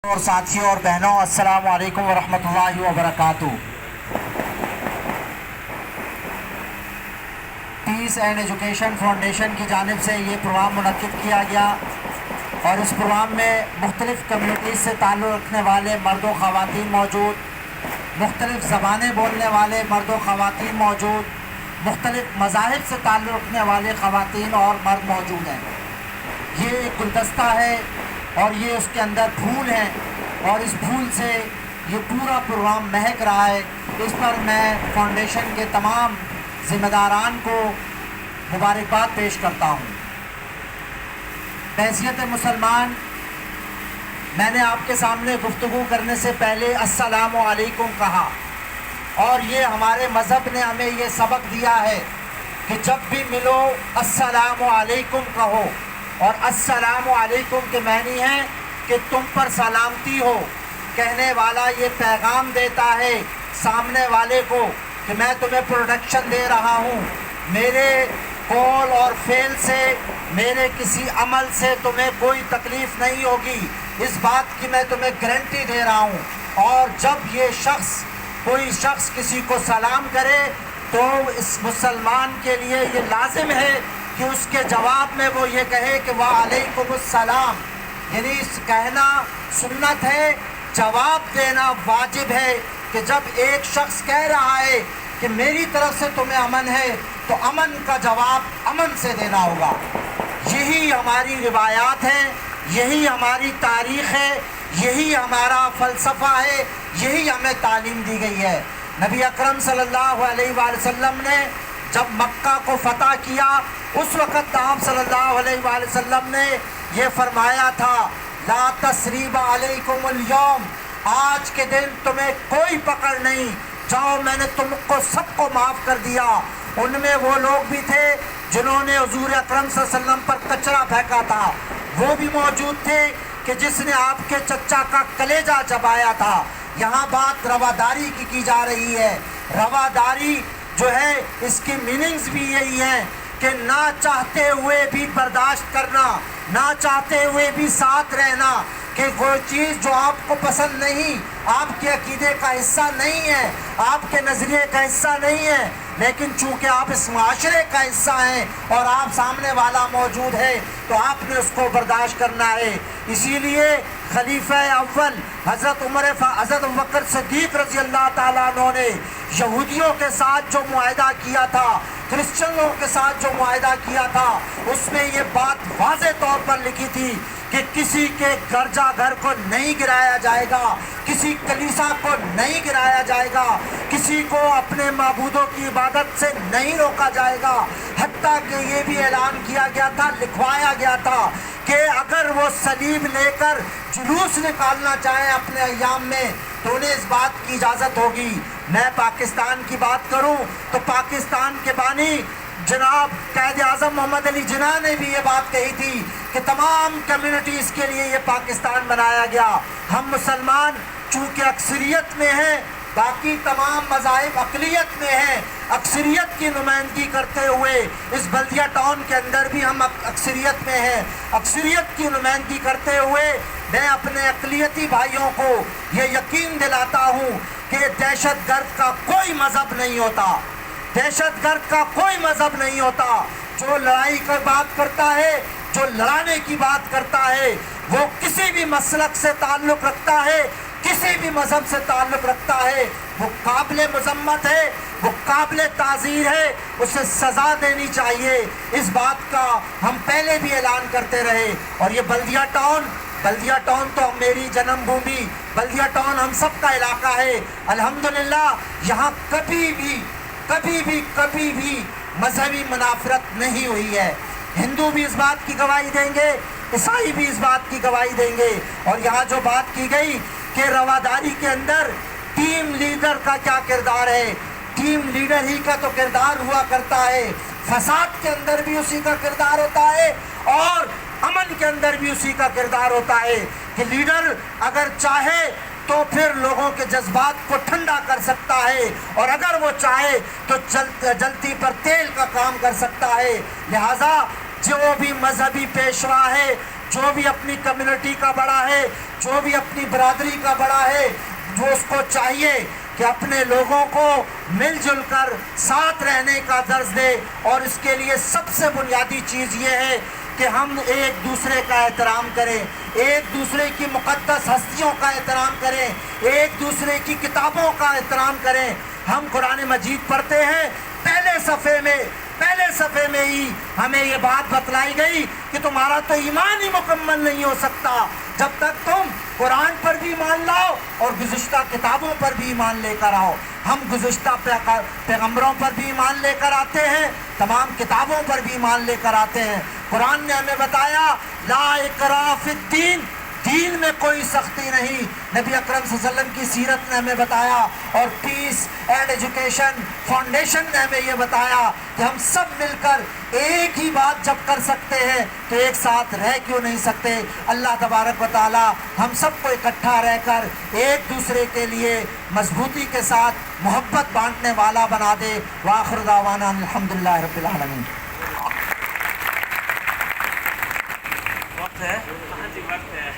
اور ساتھیوں اور بہنوں، السلام علیکم ورحمۃ اللہ وبرکاتہ۔ پیس اینڈ ایجوکیشن فاؤنڈیشن کی جانب سے یہ پروگرام منعقد کیا گیا اور اس پروگرام میں مختلف کمیونٹیز سے تعلق رکھنے والے مرد و خواتین موجود، مختلف زبانیں بولنے والے مرد و خواتین موجود، مختلف مذاہب سے تعلق رکھنے والے خواتین اور مرد موجود ہیں۔ یہ ایک گلدستہ ہے اور یہ اس کے اندر پھول ہیں اور اس پھول سے یہ پورا پروگرام مہک رہا ہے۔ اس پر میں فاؤنڈیشن کے تمام ذمہ داران کو مبارکباد پیش کرتا ہوں۔ بحیثیت مسلمان، میں نے آپ کے سامنے گفتگو کرنے سے پہلے السلام علیکم کہا، اور یہ ہمارے مذہب نے ہمیں یہ سبق دیا ہے کہ جب بھی ملو السلام علیکم کہو، اور السلام علیکم کے معنی ہے کہ تم پر سلامتی ہو۔ کہنے والا یہ پیغام دیتا ہے سامنے والے کو کہ میں تمہیں پروٹیکشن دے رہا ہوں، میرے قول اور فعل سے، میرے کسی عمل سے تمہیں کوئی تکلیف نہیں ہوگی، اس بات کی میں تمہیں گارنٹی دے رہا ہوں۔ اور جب یہ کوئی شخص کسی کو سلام کرے تو اس مسلمان کے لیے یہ لازم ہے کہ اس کے جواب میں وہ یہ کہے کہ وعلیکم السلام، یعنی اس کہنا سنت ہے، جواب دینا واجب ہے۔ کہ جب ایک شخص کہہ رہا ہے کہ میری طرف سے تمہیں امن ہے تو امن کا جواب امن سے دینا ہوگا۔ یہی ہماری روایات ہیں، یہی ہماری تاریخ ہے، یہی ہمارا فلسفہ ہے، یہی ہمیں تعلیم دی گئی ہے۔ نبی اکرم صلی اللہ علیہ وآلہ وسلم نے جب مکہ کو فتح کیا، اس وقت آپ صلی اللہ علیہ وآلہ وسلم نے یہ فرمایا تھا لا تثریب علیکم اليوم، آج کے دن تمہیں کوئی پکڑ نہیں، جاؤ میں نے تم کو سب کو معاف کر دیا۔ ان میں وہ لوگ بھی تھے جنہوں نے حضور اکرم صلی اللہ علیہ وسلم پر کچرا پھینکا تھا، وہ بھی موجود تھے کہ جس نے آپ کے چچا کا کلیجہ چبایا تھا۔ یہاں بات رواداری کی جا رہی ہے۔ رواداری جو ہے اس کی میننگز بھی یہی ہیں کہ نہ چاہتے ہوئے بھی برداشت کرنا، نہ چاہتے ہوئے بھی ساتھ رہنا، کہ کوئی چیز جو آپ کو پسند نہیں، آپ کے عقیدے کا حصہ نہیں ہے، آپ کے نظریے کا حصہ نہیں ہے، لیکن چونکہ آپ اس معاشرے کا حصہ ہیں اور آپ سامنے والا موجود ہے تو آپ نے اس کو برداشت کرنا ہے۔ اسی لیے خلیفہ اول حضرت ابوبکر صدیق رضی اللہ تعالیٰ عنہ نے یہودیوں کے ساتھ جو معاہدہ کیا تھا، کرسچنوں کے ساتھ جو معاہدہ کیا تھا، اس میں یہ بات واضح طور پر لکھی تھی کہ کسی کے گرجا گھر کو نہیں گرایا جائے گا، کسی کلیسا کو نہیں گرایا جائے گا، کسی کو اپنے معبودوں کی عبادت سے نہیں روکا جائے گا۔ حتیٰ کہ یہ بھی اعلان کیا گیا تھا، لکھوایا گیا تھا کہ اگر وہ صلیب لے کر جلوس نکالنا چاہیں اپنے ایام میں تو انہیں اس بات کی اجازت ہوگی۔ میں پاکستان کی بات کروں تو پاکستان کے بانی جناب قائد اعظم محمد علی جناح نے بھی یہ بات کہی تھی کہ تمام کمیونٹیز کے لیے یہ پاکستان بنایا گیا۔ ہم مسلمان چونکہ اکثریت میں ہیں، باقی تمام مذاہب اقلیت میں ہیں، اکثریت کی نمائندگی کرتے ہوئے اس بلدیہ ٹاؤن کے اندر بھی ہم اکثریت میں ہیں۔ اکثریت کی نمائندگی کرتے ہوئے میں اپنے اقلیتی بھائیوں کو یہ یقین دلاتا ہوں کہ دہشت گرد کا کوئی مذہب نہیں ہوتا، دہشت گرد کا کوئی مذہب نہیں ہوتا۔ جو لڑائی کی بات کرتا ہے، جو لڑانے کی بات کرتا ہے، وہ کسی بھی مسلک سے تعلق رکھتا ہے، کسی بھی مذہب سے تعلق رکھتا ہے، وہ قابل مذمت ہے، وہ قابل تعزیر ہے، اسے سزا دینی چاہیے۔ اس بات کا ہم پہلے بھی اعلان کرتے رہے۔ اور یہ بلدیہ ٹاؤن تو میری جنم بھومی، بلدیہ ٹاؤن ہم سب کا علاقہ ہے۔ الحمدللہ یہاں کبھی بھی مذہبی منافرت نہیں ہوئی ہے۔ ہندو بھی اس بات کی گواہی دیں گے، عیسائی بھی اس بات کی گواہی دیں گے۔ اور یہاں جو بات کی گئی کہ رواداری کے اندر ٹیم لیڈر کا کیا کردار ہے، ٹیم لیڈر ہی کا تو کردار ہوا کرتا ہے، فساد کے اندر بھی اسی کا کردار ہوتا ہے اور امن کے اندر بھی اسی کا کردار ہوتا ہے کہ لیڈر اگر چاہے تو پھر لوگوں کے جذبات کو ٹھنڈا کر سکتا ہے، اور اگر وہ چاہے تو جلتی پر تیل کا کام کر سکتا ہے۔ لہٰذا جو بھی مذہبی پیشوا ہے، جو بھی اپنی کمیونٹی کا بڑا ہے، جو بھی اپنی برادری کا بڑا ہے، جو اس کو چاہیے کہ اپنے لوگوں کو مل جل کر ساتھ رہنے کا درس دے، اور اس کے لیے سب سے بنیادی چیز یہ ہے کہ ہم ایک دوسرے کا احترام کریں، ایک دوسرے کی مقدس ہستیوں کا احترام کریں، ایک دوسرے کی کتابوں کا احترام کریں۔ ہم قرآن مجید پڑھتے ہیں، پہلے صفحے میں ہی ہمیں یہ بات بتلائی گئی کہ تمہارا تو ایمان ہی مکمل نہیں ہو سکتا جب تک تم قرآن پر بھی ایمان لاؤ اور گزشتہ کتابوں پر بھی ایمان لے کر آؤ۔ ہم گزشتہ پیغمبروں پر بھی ایمان لے کر آتے ہیں، تمام کتابوں پر بھی ایمان لے کر آتے ہیں۔ قرآن نے ہمیں بتایا لا اکراہ فی الدین، دین میں کوئی سختی نہیں۔ نبی اکرم صلی اللہ علیہ وسلم کی سیرت نے ہمیں بتایا، اور پیس اینڈ ایجوکیشن فاؤنڈیشن نے ہمیں یہ بتایا کہ ہم سب مل کر ایک ہی بات جب کر سکتے ہیں تو ایک ساتھ رہ کیوں نہیں سکتے۔ اللہ تبارک و تعالی ہم سب کو اکٹھا رہ کر ایک دوسرے کے لیے مضبوطی کے ساتھ محبت بانٹنے والا بنا دے۔ وآخر دعوانا الحمدللہ رب العالمین۔ وقت ہے؟ ہاں جی وقت ہے۔